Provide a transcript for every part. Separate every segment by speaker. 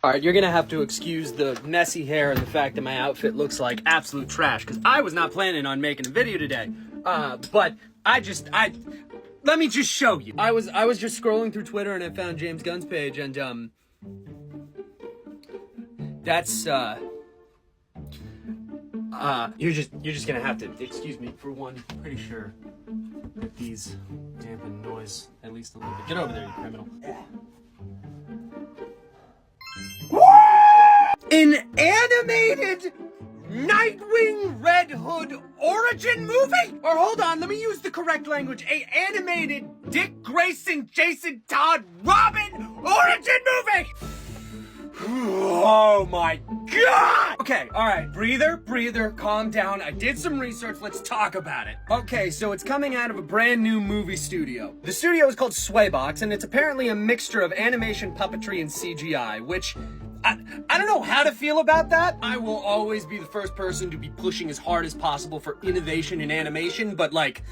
Speaker 1: Alright, you're gonna have to excuse the messy hair and the fact that my outfit looks like absolute trash, because I was not planning on making a video today. But let me just show you. I was just scrolling through Twitter and I found James Gunn's page, and, that's, you're just gonna have to excuse me for one. Pretty sure that these dampen noise at least a little bit. Get over there, you criminal. An animated Nightwing Red Hood origin movie? Or hold on, let me use the correct language. A animated Dick Grayson, Jason Todd, Robin origin movie! Oh my god! Okay, alright, breather, calm down. I did some research, let's talk about it. Okay, so it's coming out of a brand new movie studio. The studio is called Swaybox, and it's apparently a mixture of animation, puppetry, and CGI, which I don't know how to feel about that. I will always be the first person to be pushing as hard as possible for innovation in animation, but like,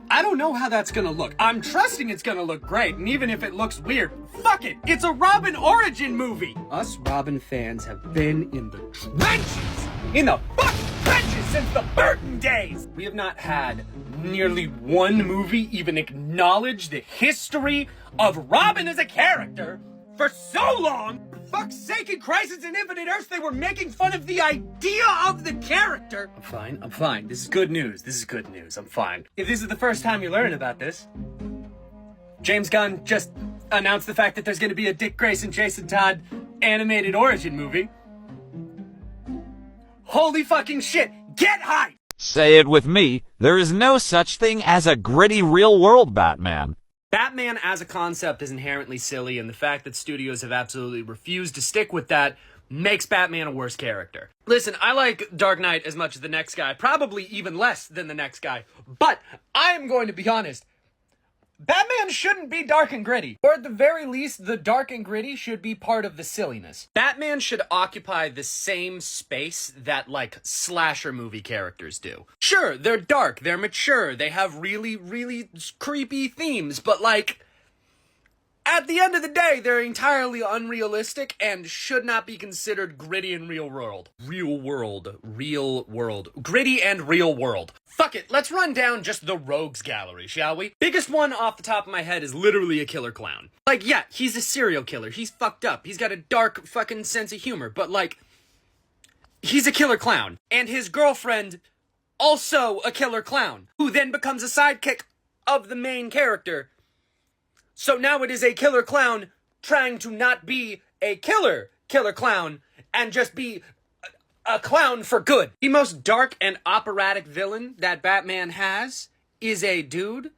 Speaker 1: I don't know how that's gonna look. I'm trusting it's gonna look great, and even if it looks weird, fuck it! It's a Robin origin movie! Us Robin fans have been in the trenches! In the fucking trenches since the Burton days! We have not had nearly one movie even acknowledge the history of Robin as a character for so long! For fuck's sake, in Crisis on Infinite Earths, they were making fun of the idea of the character! I'm fine. This is good news. I'm fine. If this is the first time you're learning about this, James Gunn just announced the fact that there's gonna be a Dick Grayson, Jason Todd animated origin movie. Holy fucking shit! Get hyped!
Speaker 2: Say it with me, there is no such thing as a gritty real-world Batman.
Speaker 1: Batman as a concept is inherently silly, and the fact that studios have absolutely refused to stick with that makes Batman a worse character. Listen, I like Dark Knight as much as the next guy, probably even less than the next guy, but I am going to be honest. Batman shouldn't be dark and gritty. Or at the very least, the dark and gritty should be part of the silliness. Batman should occupy the same space that, like, slasher movie characters do. Sure, they're dark, they're mature, they have really, really creepy themes, but, like, at the end of the day, they're entirely unrealistic and should not be considered gritty and real world. Real world. Gritty and real world. Fuck it, let's run down just the rogues gallery, shall we? Biggest one off the top of my head is literally a killer clown. Like, yeah, he's a serial killer, he's fucked up, he's got a dark fucking sense of humor, but like, he's a killer clown. And his girlfriend, also a killer clown, who then becomes a sidekick of the main character. So now it is a killer clown trying to not be a killer clown and just be a clown for good. The most dark and operatic villain that Batman has is a dude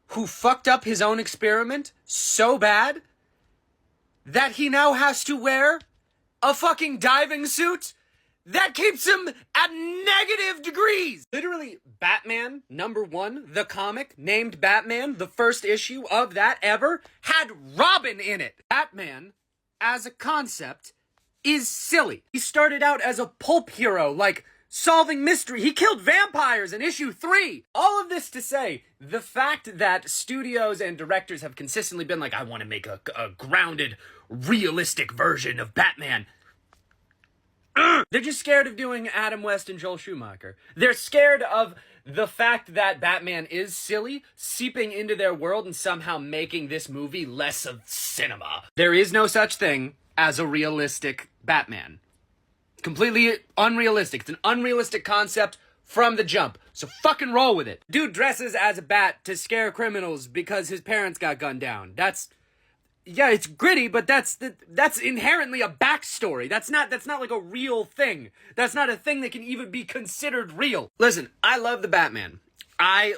Speaker 1: who fucked up his own experiment so bad that he now has to wear a fucking diving suit that keeps him at negative degrees. Literally, Batman #1, the comic named Batman, the first issue of that ever, had Robin in it. Batman, as a concept, is silly. He started out as a pulp hero, like solving mystery. He killed vampires in issue 3. All of this to say, the fact that studios and directors have consistently been like, I want to make a grounded, realistic version of Batman. They're just scared of doing Adam West and Joel Schumacher. They're scared of the fact that Batman is silly, seeping into their world and somehow making this movie less of cinema. There is no such thing as a realistic Batman. Completely unrealistic. It's an unrealistic concept from the jump. So fucking roll with it. Dude dresses as a bat to scare criminals because his parents got gunned down. Yeah, it's gritty, but that's inherently a backstory. That's not like a real thing. That's not a thing that can even be considered real. Listen, I love the Batman. I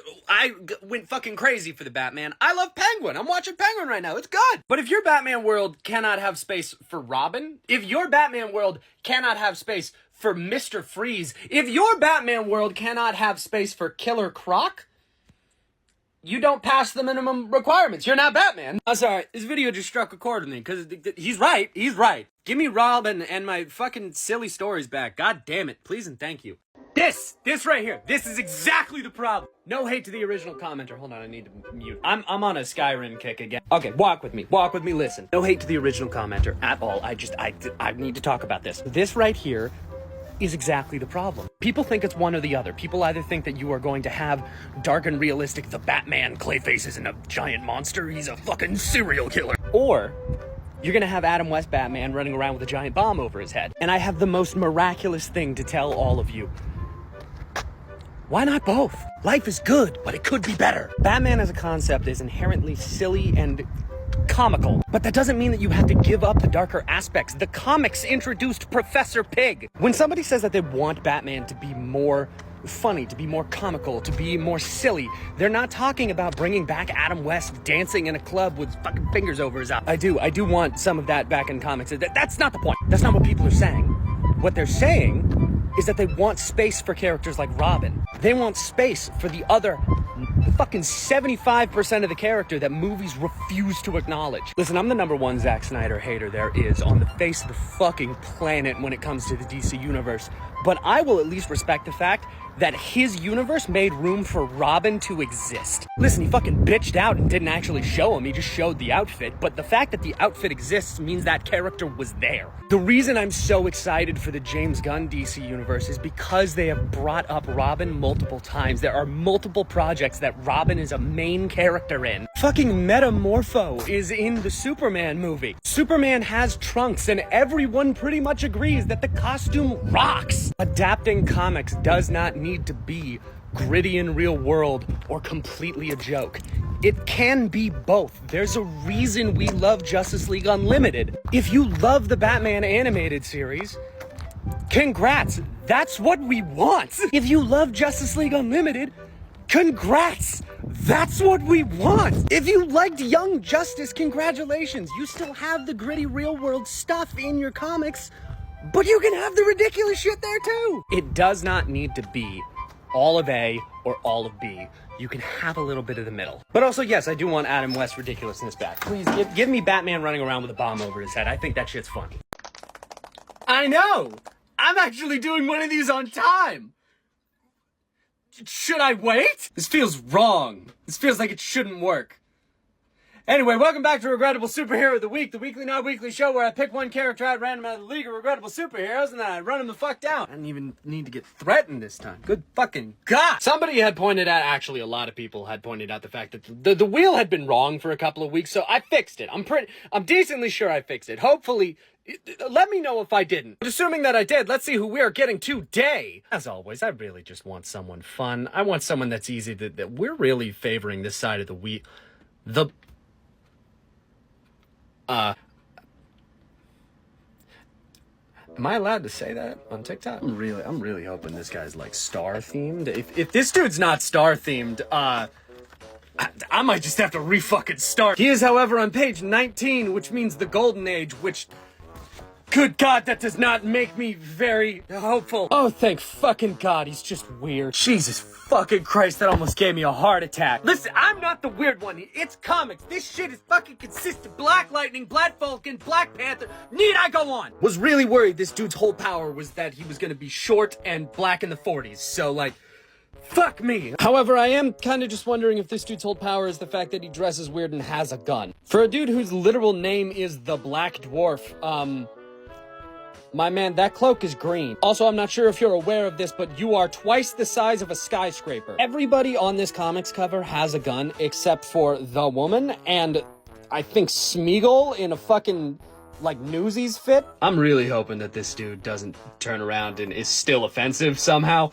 Speaker 1: went fucking crazy for the Batman. I love Penguin. I'm watching Penguin right now. It's good. But if your Batman world cannot have space for Robin, if your Batman world cannot have space for Mr. Freeze, if your Batman world cannot have space for Killer Croc, you don't pass the minimum requirements. You're not Batman. I'm sorry, this video just struck a chord with me, because he's right. He's right. Give me Robin and my fucking silly stories back. God damn it. Please and thank you. This right here, this is exactly the problem. No hate to the original commenter. Hold on, I need to mute. I'm on a Skyrim kick again. Okay, walk with me, listen. No hate to the original commenter at all. I need to talk about this. This right here is exactly the problem. People think it's one or the other. People either think that you are going to have dark and realistic, the Batman, Clayface isn't a giant monster, he's a fucking serial killer. Or you're gonna have Adam West Batman running around with a giant bomb over his head. And I have the most miraculous thing to tell all of you. Why not both? Life is good, but it could be better. Batman as a concept is inherently silly and comical, but that doesn't mean that you have to give up the darker aspects. The comics introduced Professor Pig. When somebody says that they want Batman to be more funny, to be more comical, to be more silly, they're not talking about bringing back Adam West dancing in a club with fucking fingers over his eyes. I do want some of that back in comics. That's not the point. That's not what people are saying. What they're saying is that they want space for characters like Robin. They want space for the other fucking 75% of the character that movies refuse to acknowledge. Listen, I'm the #1 Zack Snyder hater there is on the face of the fucking planet when it comes to the DC universe. But I will at least respect the fact that his universe made room for Robin to exist. Listen, he fucking bitched out and didn't actually show him, he just showed the outfit, but the fact that the outfit exists means that character was there. The reason I'm so excited for the James Gunn DC universe is because they have brought up Robin multiple times. There are multiple projects that Robin is a main character in. Fucking Metamorpho is in the Superman movie. Superman has trunks and everyone pretty much agrees that the costume rocks. Adapting comics does not need to be gritty and real world or completely a joke. It can be both. There's a reason we love Justice League Unlimited. If you love the Batman animated series, congrats, that's what we want. If you love Justice League Unlimited, congrats, that's what we want. If you liked Young Justice, congratulations. You still have the gritty real world stuff in your comics, but you can have the ridiculous shit there too. It does not need to be all of A or all of B. You can have a little bit of the middle. But also, yes, I do want Adam West ridiculousness back. Please, give me Batman running around with a bomb over his head. I think that shit's funny. I know! I'm actually doing one of these on time! Should I wait? This feels wrong. This feels like it shouldn't work. Anyway, welcome back to Regrettable Superhero of the Week, the weekly, not weekly show where I pick one character out random out of the league of regrettable superheroes and then I run them the fuck down. I didn't even need to get threatened this time. Good fucking God. Somebody had pointed out, actually a lot of people had pointed out the fact that the wheel had been wrong for a couple of weeks, so I fixed it. I'm decently sure I fixed it. Hopefully, let me know if I didn't. But assuming that I did, let's see who we are getting today. As always, I really just want someone fun. I want someone that's easy, that we're really favoring this side of the wheel. Am I allowed to say that on TikTok? I'm really hoping this guy's like star themed. If this dude's not star themed, I might just have to re-fucking start. He is, however, on page 19, which means the golden age, which, good God, that does not make me very hopeful. Oh, thank fucking God, he's just weird. Jesus fucking Christ, that almost gave me a heart attack. Listen, I'm not the weird one. It's comics. This shit is fucking consistent. Black Lightning, Black Falcon, Black Panther. Need I go on? Was really worried this dude's whole power was that he was gonna be short and black in the 40s. So, like, fuck me. However, I am kind of just wondering if this dude's whole power is the fact that he dresses weird and has a gun. For a dude whose literal name is the Black Dwarf, my man, that cloak is green. Also, I'm not sure if you're aware of this, but you are twice the size of a skyscraper. Everybody on this comics cover has a gun except for the woman and I think Smeagol in a fucking, like, Newsies fit. I'm really hoping that this dude doesn't turn around and is still offensive somehow.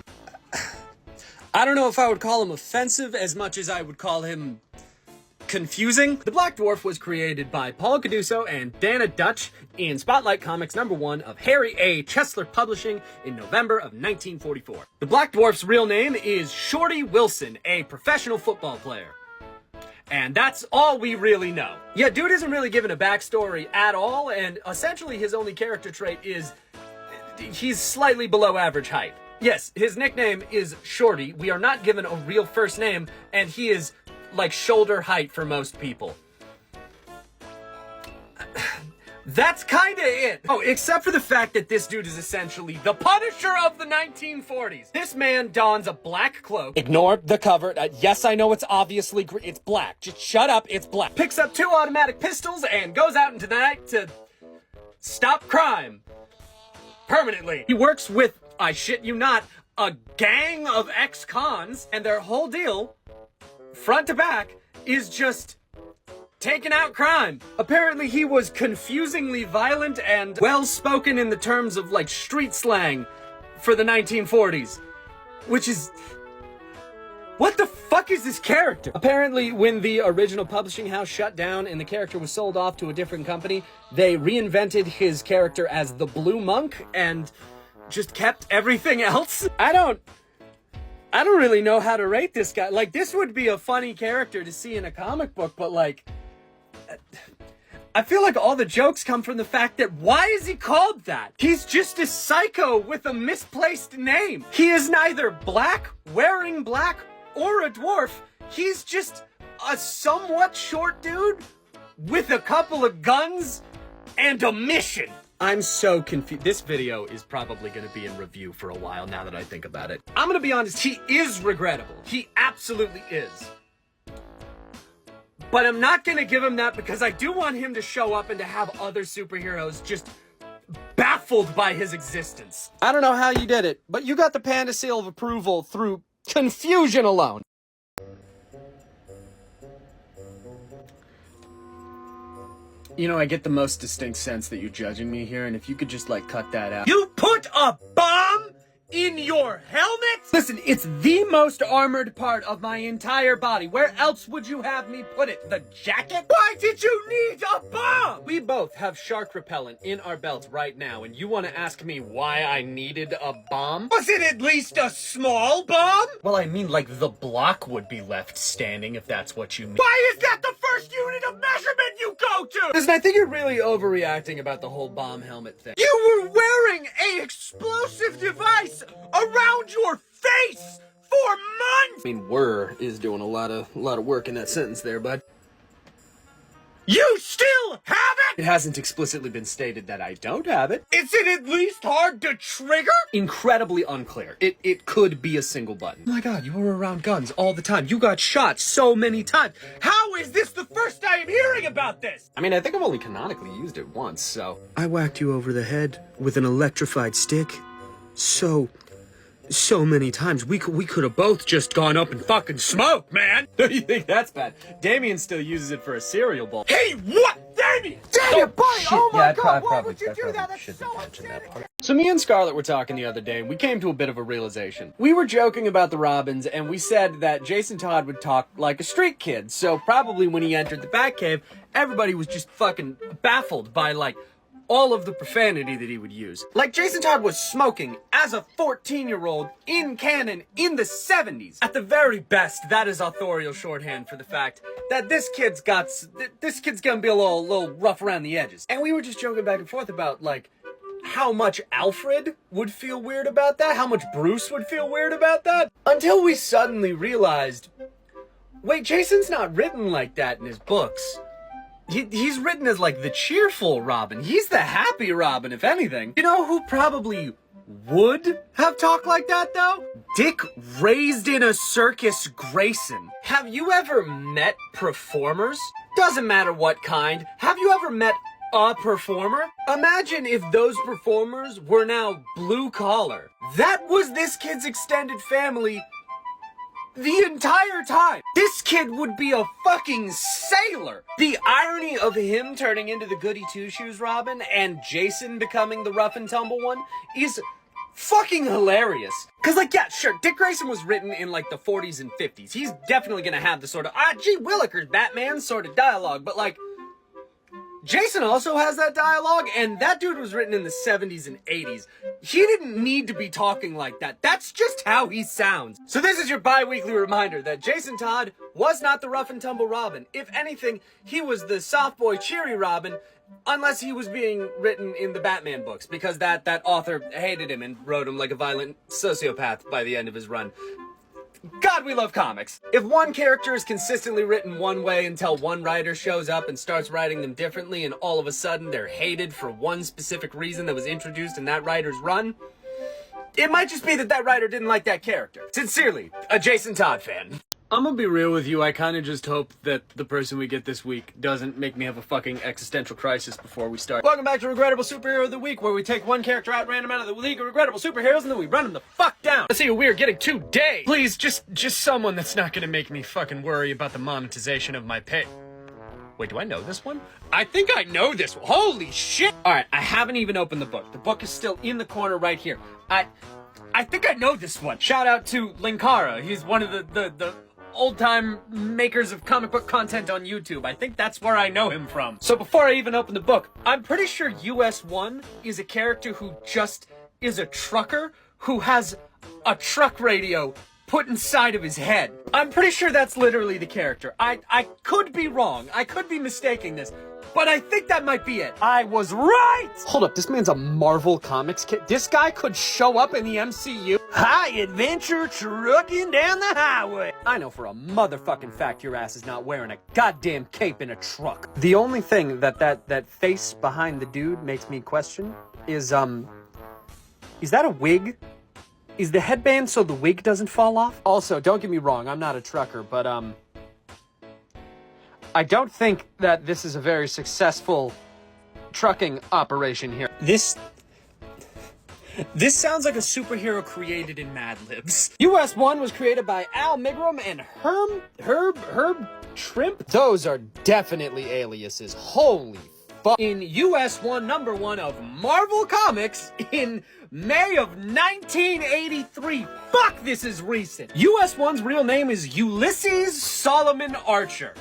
Speaker 1: I don't know if I would call him offensive as much as I would call him confusing. The Black Dwarf was created by Paul Caduso and Dana Dutch in Spotlight Comics #1 of Harry A. Chesler Publishing in November of 1944. The Black Dwarf's real name is Shorty Wilson, a professional football player. And that's all we really know. Yeah, dude isn't really given a backstory at all, and essentially his only character trait is he's slightly below average height. Yes, his nickname is Shorty. We are not given a real first name, and he is like shoulder height for most people. That's kinda it. Oh, except for the fact that this dude is essentially the Punisher of the 1940s. This man dons a black cloak. Ignore the cover. Yes, I know it's obviously it's black. Just shut up, it's black. Picks up 2 automatic pistols and goes out into the night to stop crime. Permanently. He works with, I shit you not, a gang of ex-cons, and their whole deal, front to back, is just taking out crime. Apparently he was confusingly violent and well-spoken in the terms of, like, street slang for the 1940s. Which is... what the fuck is this character? Apparently, when the original publishing house shut down and the character was sold off to a different company, they reinvented his character as the Blue Monk and just kept everything else. I don't really know how to rate this guy. Like, this would be a funny character to see in a comic book, but, like, I feel like all the jokes come from the fact that why is he called that? He's just a psycho with a misplaced name. He is neither black, wearing black, or a dwarf. He's just a somewhat short dude with a couple of guns and a mission. I'm so confused. This video is probably going to be in review for a while now that I think about it. I'm going to be honest, he is regrettable. He absolutely is. But I'm not going to give him that because I do want him to show up and to have other superheroes just baffled by his existence. I don't know how you did it, but you got the Panda seal of approval through confusion alone. You know, I get the most distinct sense that you're judging me here, and if you could just, like, cut that out. You put a bomb in your helmet? Listen, it's the most armored part of my entire body. Where else would you have me put it? The jacket? Why did you need a bomb? We both have shark repellent in our belts right now, and you want to ask me why I needed a bomb? Was it at least a small bomb? Well, I mean, like, the block would be left standing, if that's what you mean. Why is that the first unit of measurement you go to? Listen, I think you're really overreacting about the whole bomb helmet thing. You were wearing an explosive device around your face for months! I mean, "were" is doing a lot of work in that sentence there, bud. You still have it? It hasn't explicitly been stated that I don't have it. Is it at least hard to trigger? Incredibly unclear. It could be a single button. Oh my god, you were around guns all the time. You got shot so many times. How is this the first I am hearing about this? I mean, I think I've only canonically used it once, so... I whacked you over the head with an electrified stick. So many times. We could have both just gone up and fucking smoked, man! Don't you think that's bad? Damien still uses it for a cereal bowl. Hey, what? Damien! Damien, buddy! Oh my god, why would you do that? That's so upsetting! So me and Scarlett were talking the other day, and we came to a bit of a realization. We were joking about the Robins, and we said that Jason Todd would talk like a street kid, so probably when he entered the Batcave, everybody was just fucking baffled by, like, all of the profanity that he would use. Like, Jason Todd was smoking as a 14-year-old in canon in the 70s. At the very best, that is authorial shorthand for the fact that this kid's gonna be a little rough around the edges. And we were just joking back and forth about, like, how much Alfred would feel weird about that, how much Bruce would feel weird about that, until we suddenly realized, wait, Jason's not written like that in his books. He's written as, like, the cheerful Robin. He's the happy Robin, if anything. You know who probably would have talked like that, though? Dick raised in a circus Grayson. Have you ever met performers? Doesn't matter what kind. Have you ever met a performer? Imagine if those performers were now blue collar. That was this kid's extended family the entire time. This kid would be a fucking sailor. The irony of him turning into the goody two-shoes Robin and Jason becoming the rough and tumble one is fucking hilarious. Cause, like, yeah, sure, Dick Grayson was written in, like, the 40s and 50s. He's definitely gonna have the sort of, gee willikers, Batman sort of dialogue, but, like, Jason also has that dialogue, and that dude was written in the 70s and 80s. He didn't need to be talking like that. That's just how he sounds. So this is your bi-weekly reminder that Jason Todd was not the rough and tumble Robin. If anything, he was the soft boy cheery Robin, unless he was being written in the Batman books, because that author hated him and wrote him like a violent sociopath by the end of his run. God, we love comics. If one character is consistently written one way until one writer shows up and starts writing them differently, and all of a sudden they're hated for one specific reason that was introduced in that writer's run, it might just be that that writer didn't like that character. Sincerely, a Jason Todd fan. I'm gonna be real with you, I kinda just hope that the person we get this week doesn't make me have a fucking existential crisis before we start. Welcome back to Regrettable Superhero of the Week, where we take one character at random out of the League of Regrettable Superheroes and then we run him the fuck down. Let's see who we're getting today. Please, just someone that's not gonna make me fucking worry about the monetization of my pay. Wait, do I know this one? I think I know this one. Holy shit! Alright, I haven't even opened the book. The book is still in the corner right here. I think I know this one. Shout out to Linkara. He's one of the old-time makers of comic book content on YouTube. I think that's where I know him from. So before I even open the book, I'm pretty sure US1 is a character who just is a trucker who has a truck radio put inside of his head. I'm pretty sure that's literally the character. I could be wrong. I could be mistaking this. But I think that might be it. I was right! Hold up, this man's a Marvel Comics kid. This guy could show up in the MCU. High adventure trucking down the highway. I know for a motherfucking fact your ass is not wearing a goddamn cape in a truck. The only thing that face behind the dude makes me question is that a wig? Is the headband so the wig doesn't fall off? Also, don't get me wrong, I'm not a trucker, but I don't think that this is a very successful trucking operation here. This sounds like a superhero created in Mad Libs. US1 was created by Al Milgrom and Herb Trimp. Those are definitely aliases. Holy fuck. In US1 #1 of Marvel Comics in May of 1983. Fuck, this is recent. US1's real name is Ulysses Solomon Archer.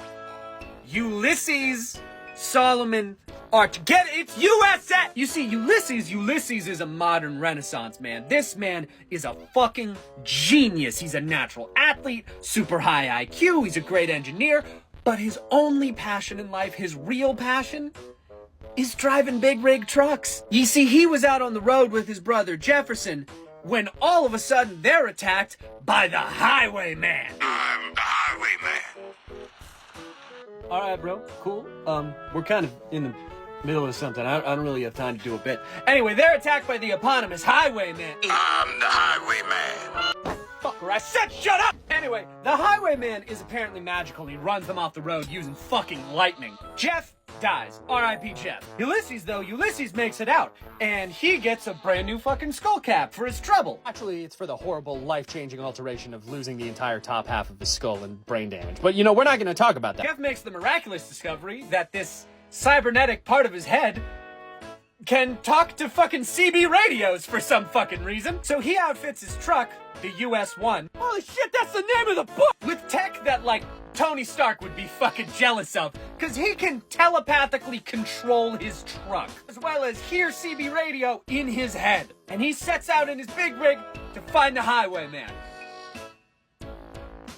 Speaker 1: Ulysses Solomon Archer. Get it? It's USA! You see, Ulysses is a modern Renaissance man. This man is a fucking genius. He's a natural athlete, super high IQ, he's a great engineer, but his only passion in life, his real passion, is driving big rig trucks. You see, he was out on the road with his brother Jefferson when all of a sudden they're attacked by the Highwayman.
Speaker 3: I'm the Highwayman.
Speaker 1: All right, bro. Cool. We're kind of in the middle of something. I don't really have time to do a bit. Anyway, they're attacked by the eponymous Highwayman.
Speaker 3: I'm the Highwayman.
Speaker 1: Fucker, I said shut up! Anyway, the Highwayman is apparently magical. He runs them off the road using fucking lightning. Jeff dies. R.I.P. Jeff. Ulysses, though, Ulysses makes it out. And he gets a brand new fucking skull cap for his trouble. Actually, it's for the horrible, life-changing alteration of losing the entire top half of his skull and brain damage. But, you know, we're not gonna talk about that. Jeff makes the miraculous discovery that this cybernetic part of his head can talk to fucking CB radios for some fucking reason. So he outfits his truck, the US1. Holy shit, that's the name of the book! With tech that, like, Tony Stark would be fucking jealous of, cause he can telepathically control his truck, as well as hear CB radio in his head. And he sets out in his big rig to find the Highwayman. You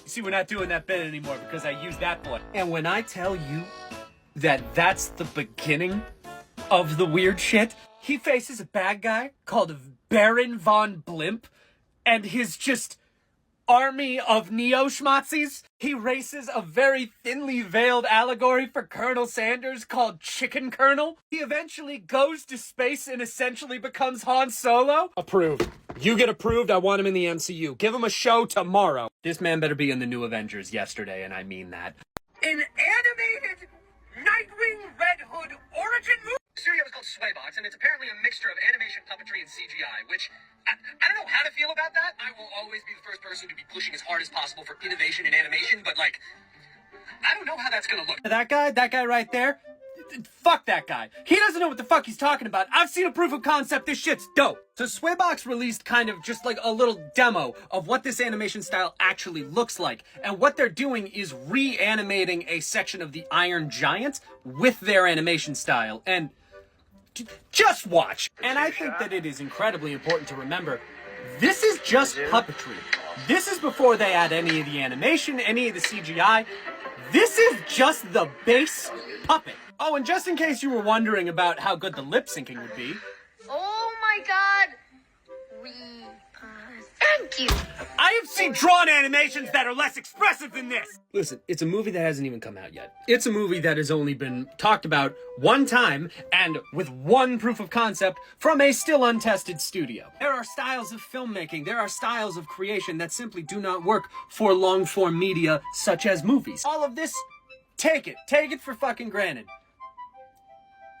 Speaker 1: see, we're not doing that bit anymore because I used that one. And when I tell you that that's the beginning of the weird shit, he faces a bad guy called Baron von Blimp and his just army of neo-schmazzies. He races a very thinly veiled allegory for Colonel Sanders called Chicken Colonel. He eventually goes to space and essentially becomes Han Solo. Approved. You get approved, I want him in the MCU. Give him a show tomorrow. This man better be in the new Avengers yesterday, and I mean that. An animated Nightwing Red Hood origin movie? The studio is called Swaybox, and it's apparently a mixture of animation, puppetry, and CGI, which I don't know how to feel about that. I will always be the first person to be pushing as hard as possible for innovation in animation, but, like, I don't know how that's gonna look. That guy right there, fuck that guy. He doesn't know what the fuck he's talking about. I've seen a proof of concept. This shit's dope. So Swaybox released kind of just like a little demo of what this animation style actually looks like. And what they're doing is reanimating a section of the Iron Giant with their animation style. And just watch. And I think that it is incredibly important to remember, this is just puppetry. This is before they add any of the animation, any of the CGI. This is just the base puppet. Oh, and just in case you were wondering about how good the lip syncing would be.
Speaker 4: Oh my god! We Thank you.
Speaker 1: I have seen drawn animations that are less expressive than this. Listen, it's a movie that hasn't even come out yet. It's a movie that has only been talked about one time and with one proof of concept from a still untested studio. There are styles of filmmaking, there are styles of creation that simply do not work for long-form media such as movies. All of this, take it for fucking granted.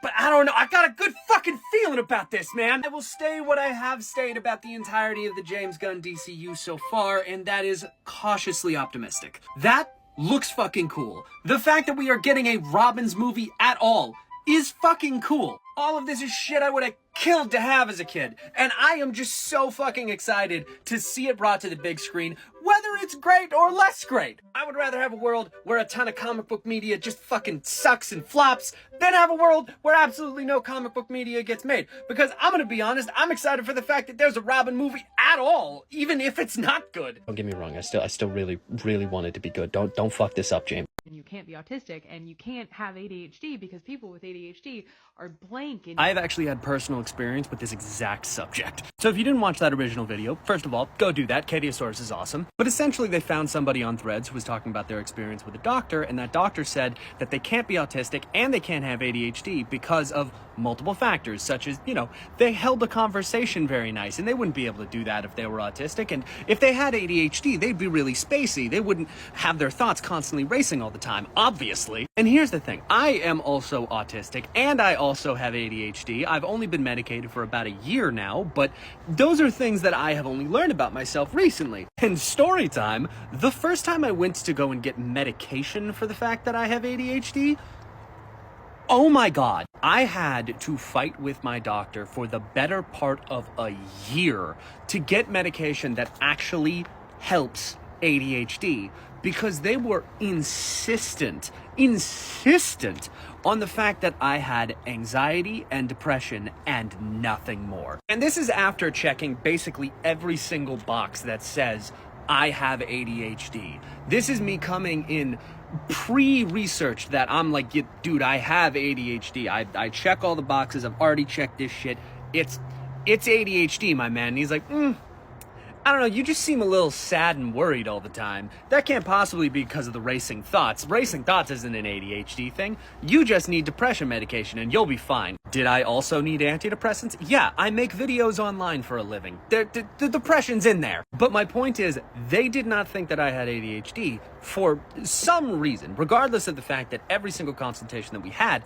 Speaker 1: But I don't know, I got a good fucking feeling about this, man. I will stay what I have stayed about the entirety of the James Gunn DCU so far, and that is cautiously optimistic. That looks fucking cool. The fact that we are getting a Robins movie at all is fucking cool. All of this is shit I would have killed to have as a kid, and I am just so fucking excited to see it brought to the big screen, whether it's great or less great. I would rather have a world where a ton of comic book media just fucking sucks and flops than have a world where absolutely no comic book media gets made. Because I'm gonna be honest, I'm excited for the fact that there's a Robin movie at all, even if it's not good. Don't get me wrong, I still really want it to be good. Don't fuck this up, James.
Speaker 5: And you can't be autistic, and you can't have ADHD because people with ADHD are blank. And
Speaker 1: I have actually had personal experience with this exact subject. So if you didn't watch that original video, first of all, go do that. Katiosaurus is awesome. But essentially they found somebody on Threads who was talking about their experience with a doctor, and that doctor said that they can't be autistic and they can't have ADHD because of multiple factors, such as, they held a conversation very nice, and they wouldn't be able to do that if they were autistic. And if they had ADHD, they'd be really spacey. They wouldn't have their thoughts constantly racing all the time, obviously. And here's the thing, I am also autistic and I also have ADHD. I've only been medicated for about a year now, but those are things that I have only learned about myself recently. And story time, the first time I went to go and get medication for the fact that I have ADHD, oh my God, I had to fight with my doctor for the better part of a year to get medication that actually helps ADHD, because they were insistent on the fact that I had anxiety and depression and nothing more. And this is after checking basically every single box that says I have ADHD. This is me coming in pre-researched that I'm like, dude, I have ADHD. I check all the boxes. I've already checked this shit. It's ADHD, my man. And he's like, I don't know, you just seem a little sad and worried all the time. That can't possibly be because of the racing thoughts. Racing thoughts isn't an ADHD thing. You just need depression medication and you'll be fine. Did I also need antidepressants? Yeah, I make videos online for a living. The depression's in there. But my point is, they did not think that I had ADHD for some reason, regardless of the fact that every single consultation that we had,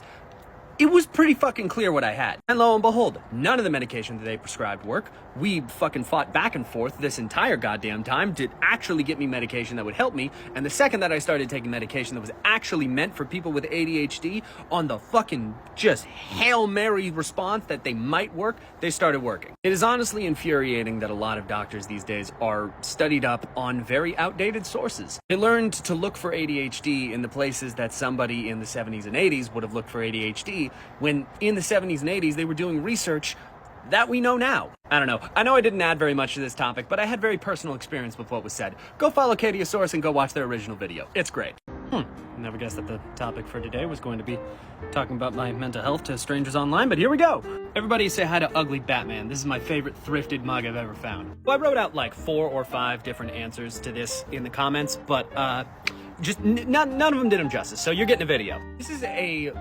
Speaker 1: it was pretty fucking clear what I had. And lo and behold, none of the medication that they prescribed worked. We fucking fought back and forth this entire goddamn time to actually get me medication that would help me. And the second that I started taking medication that was actually meant for people with ADHD, on the fucking just Hail Mary response that they might work, they started working. It is honestly infuriating that a lot of doctors these days are studied up on very outdated sources. They learned to look for ADHD in the places that somebody in the 70s and 80s would have looked for ADHD, when in the 70s and 80s they were doing research that we know now. I don't know. I know I didn't add very much to this topic, but I had very personal experience with what was said. Go follow Katiosaurus and go watch their original video. It's great. Never guessed that the topic for today was going to be talking about my mental health to strangers online, but here we go. Everybody say hi to Ugly Batman. This is my favorite thrifted mug I've ever found. Well, I wrote out like 4 or 5 different answers to this in the comments, but just none of them did him justice, so you're getting a video. This is a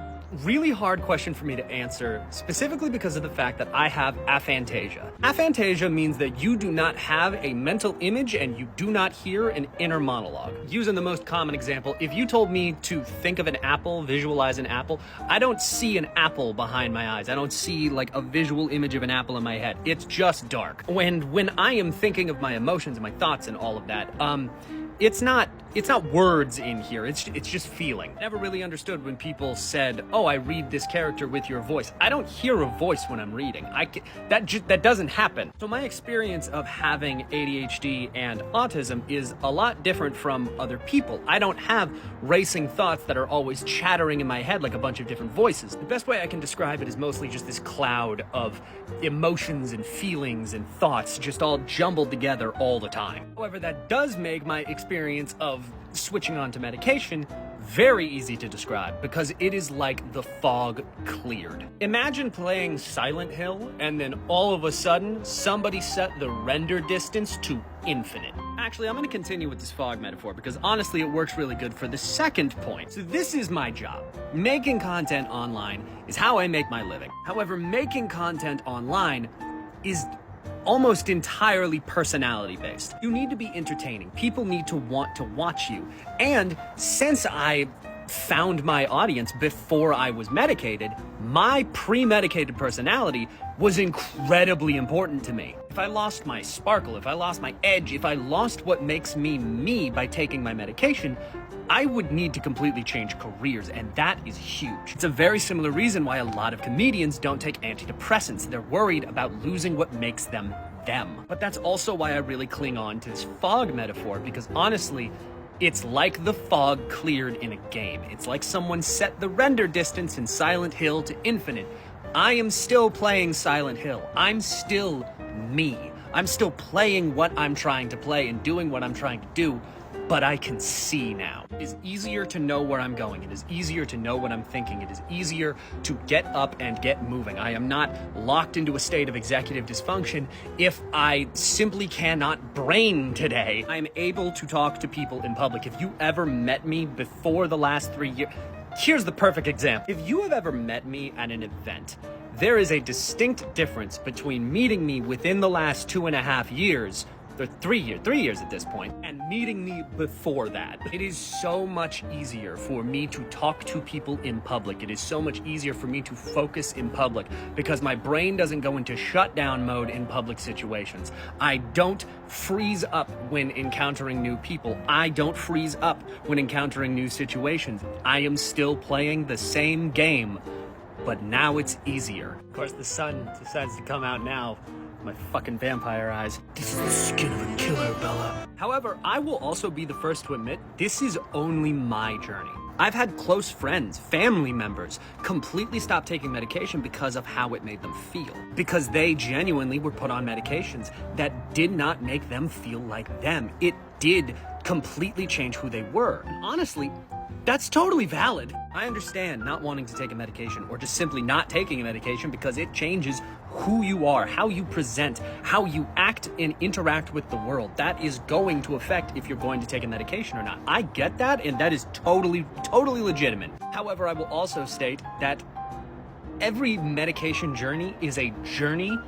Speaker 1: really hard question for me to answer, specifically because of the fact that I have aphantasia. Aphantasia means that you do not have a mental image and you do not hear an inner monologue. Using the most common example, if you told me to think of an apple, visualize an apple, I don't see an apple behind my eyes. I don't see like a visual image of an apple in my head. It's just dark. When I am thinking of my emotions and my thoughts and all of that, it's not words in here, it's just feeling. Never really understood when people said, oh, I read this character with your voice. I don't hear a voice when I'm reading. That doesn't happen. So my experience of having ADHD and autism is a lot different from other people. I don't have racing thoughts that are always chattering in my head like a bunch of different voices. The best way I can describe it is mostly just this cloud of emotions and feelings and thoughts just all jumbled together all the time. However, that does make my experience of switching on to medication very easy to describe because it is like the fog cleared. Imagine playing Silent Hill and then all of a sudden somebody set the render distance to infinite. Actually, I'm going to continue with this fog metaphor because honestly it works really good for the second point. So this is my job. Making content online is how I make my living. However, making content online is almost entirely personality based. You need to be entertaining. People need to want to watch you. And since I found my audience before I was medicated, my pre-medicated personality was incredibly important to me. If I lost my sparkle, if I lost my edge, if I lost what makes me me by taking my medication, I would need to completely change careers, and that is huge. It's a very similar reason why a lot of comedians don't take antidepressants. They're worried about losing what makes them them. But that's also why I really cling on to this fog metaphor, because honestly, it's like the fog cleared in a game. It's like someone set the render distance in Silent Hill to infinite. I am still playing Silent Hill. I'm still me. I'm still playing what I'm trying to play and doing what I'm trying to do, but I can see now. It is easier to know where I'm going. It is easier to know what I'm thinking. It is easier to get up and get moving. I am not locked into a state of executive dysfunction if I simply cannot brain today. I am able to talk to people in public. If you ever met me before the last 3 years, here's the perfect example. If you have ever met me at an event, there is a distinct difference between meeting me within the last 2.5 years, or 3 years at this point, and meeting me before that. It is so much easier for me to talk to people in public. It is so much easier for me to focus in public because my brain doesn't go into shutdown mode in public situations. I don't freeze up when encountering new people. I don't freeze up when encountering new situations. I am still playing the same game, but now it's easier. Of course, the sun decides to come out now. My fucking vampire eyes. This is the skin of a killer, Bella. However, I will also be the first to admit, this is only my journey. I've had close friends, family members, completely stop taking medication because of how it made them feel. Because they genuinely were put on medications that did not make them feel like them. It did completely change who they were. And honestly, that's totally valid. I understand not wanting to take a medication or just simply not taking a medication because it changes who you are, how you present, how you act and interact with the world. That is going to affect if you're going to take a medication or not. I get that, and that is totally legitimate. However, I will also state that every medication journey is a journey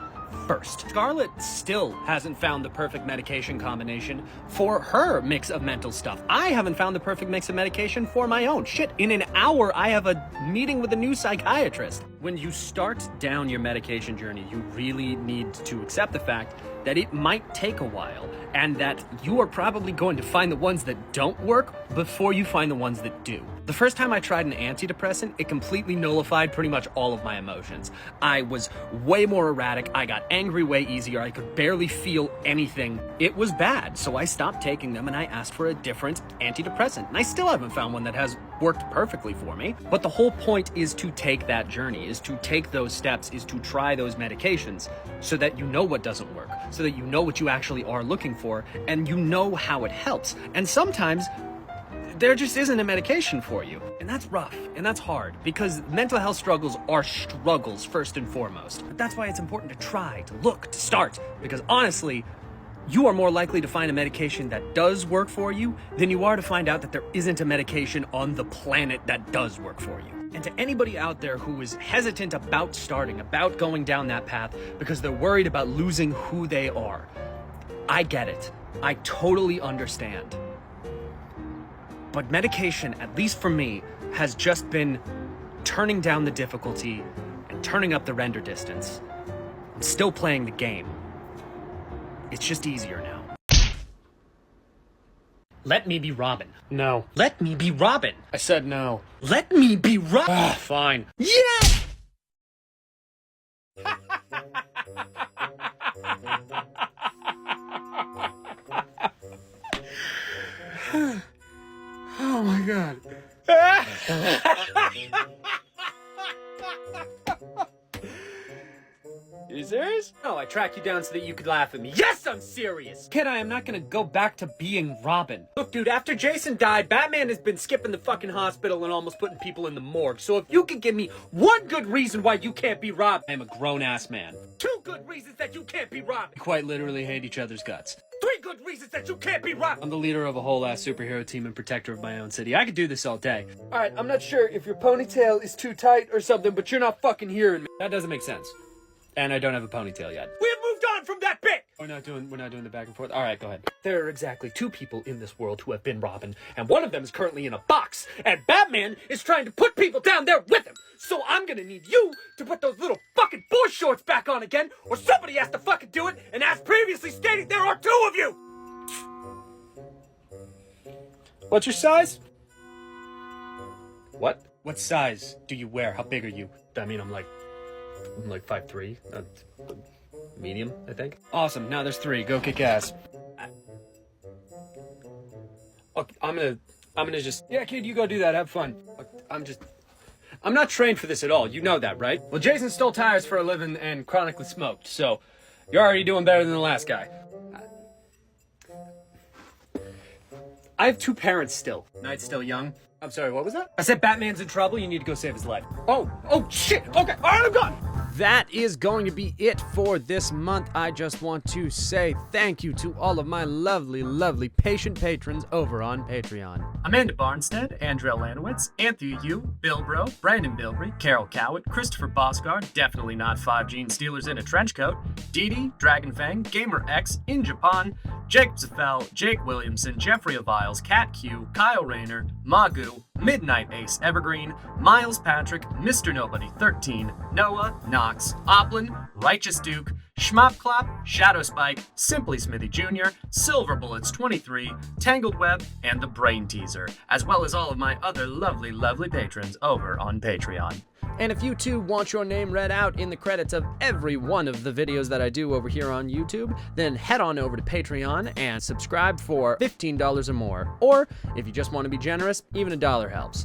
Speaker 1: first. Scarlett still hasn't found the perfect medication combination for her mix of mental stuff. I haven't found the perfect mix of medication for my own. Shit, in an hour, I have a meeting with a new psychiatrist. When you start down your medication journey, you really need to accept the fact that it might take a while and that you are probably going to find the ones that don't work before you find the ones that do. The first time I tried an antidepressant, it completely nullified pretty much all of my emotions. I was way more erratic. I got angry way easier. I could barely feel anything. It was bad, so I stopped taking them and I asked for a different antidepressant. And I still haven't found one that has worked perfectly for me. But the whole point is to take that journey, is to take those steps, is to try those medications so that you know what doesn't work, so that you know what you actually are looking for, and you know how it helps. And sometimes there just isn't a medication for you. And that's rough, and that's hard, because mental health struggles are struggles first and foremost. But that's why it's important to try, to look, to start, because honestly, you are more likely to find a medication that does work for you than you are to find out that there isn't a medication on the planet that does work for you. And to anybody out there who is hesitant about starting, about going down that path because they're worried about losing who they are, I get it. I totally understand. But medication, at least for me, has just been turning down the difficulty and turning up the render distance. I'm still playing the game. It's just easier now. Let me be Robin. No. Let me be Robin. I said no. Let me be Robin. Fine. Yeah! Oh my god. It's serious? No, I tracked you down so that you could laugh at me. Yes, I'm serious! Kid, I am not gonna go back to being Robin. Look, dude, after Jason died, Batman has been skipping the fucking hospital and almost putting people in the morgue. So if you could give me one good reason why you can't be Robin, I'm a grown-ass man. 2 good reasons that you can't be Robin. We quite literally hate each other's guts. 3 good reasons that you can't be Robin. I'm the leader of a whole-ass superhero team and protector of my own city. I could do this all day. Alright, I'm not sure if your ponytail is too tight or something, but you're not fucking hearing me. That doesn't make sense. And I don't have a ponytail yet. We have moved on from that bit! We're not doing the back and forth. Alright, go ahead. There are exactly 2 people in this world who have been Robin, and one of them is currently in a box, and Batman is trying to put people down there with him. So I'm gonna need you to put those little fucking boy shorts back on again, or somebody has to fucking do it, and as previously stated, there are 2 of you! What's your size? What? What size do you wear? How big are you? I mean, I'm like 5'3", medium, I think. Awesome, now there's 3, go kick ass. Okay, I'm gonna just, yeah, kid, you go do that, have fun. I'm not trained for this at all, you know that, right? Well, Jason stole tires for a living and chronically smoked, so you're already doing better than the last guy. I have 2 parents still. Knight's still young. I'm sorry, what was that? I said Batman's in trouble, you need to go save his life. Oh, shit, okay, all right, I'm gone.
Speaker 4: That is going to be it for this month. I just want to say thank you to all of my lovely, lovely patient patrons over on Patreon.
Speaker 1: Amanda Barnstead, Andrea Lanowitz, Anthony Yu, Bill Bro, Brandon Bilbrey, Carol Cowett, Christopher Bosgard, definitely not 5 Gene Stealers in a trench coat, Dee Dee, Dragonfang, Gamer X, In Japan, Jake Zafel, Jake Williamson, Jeffrey Aviles, Cat Q, Kyle Rayner, Magu, Midnight Ace Evergreen, Miles Patrick, Mr. Nobody 13, Noah, Knox, Oplin, Righteous Duke, Schmopclop, Shadow Spike, Simply Smithy Jr., Silver Bullets 23, Tangled Web, and The Brain Teaser, as well as all of my other lovely, lovely patrons over on Patreon.
Speaker 4: And if you too want your name read out in the credits of every one of the videos that I do over here on YouTube, then head on over to Patreon and subscribe for $15 or more. Or, if you just want to be generous, even $1 helps.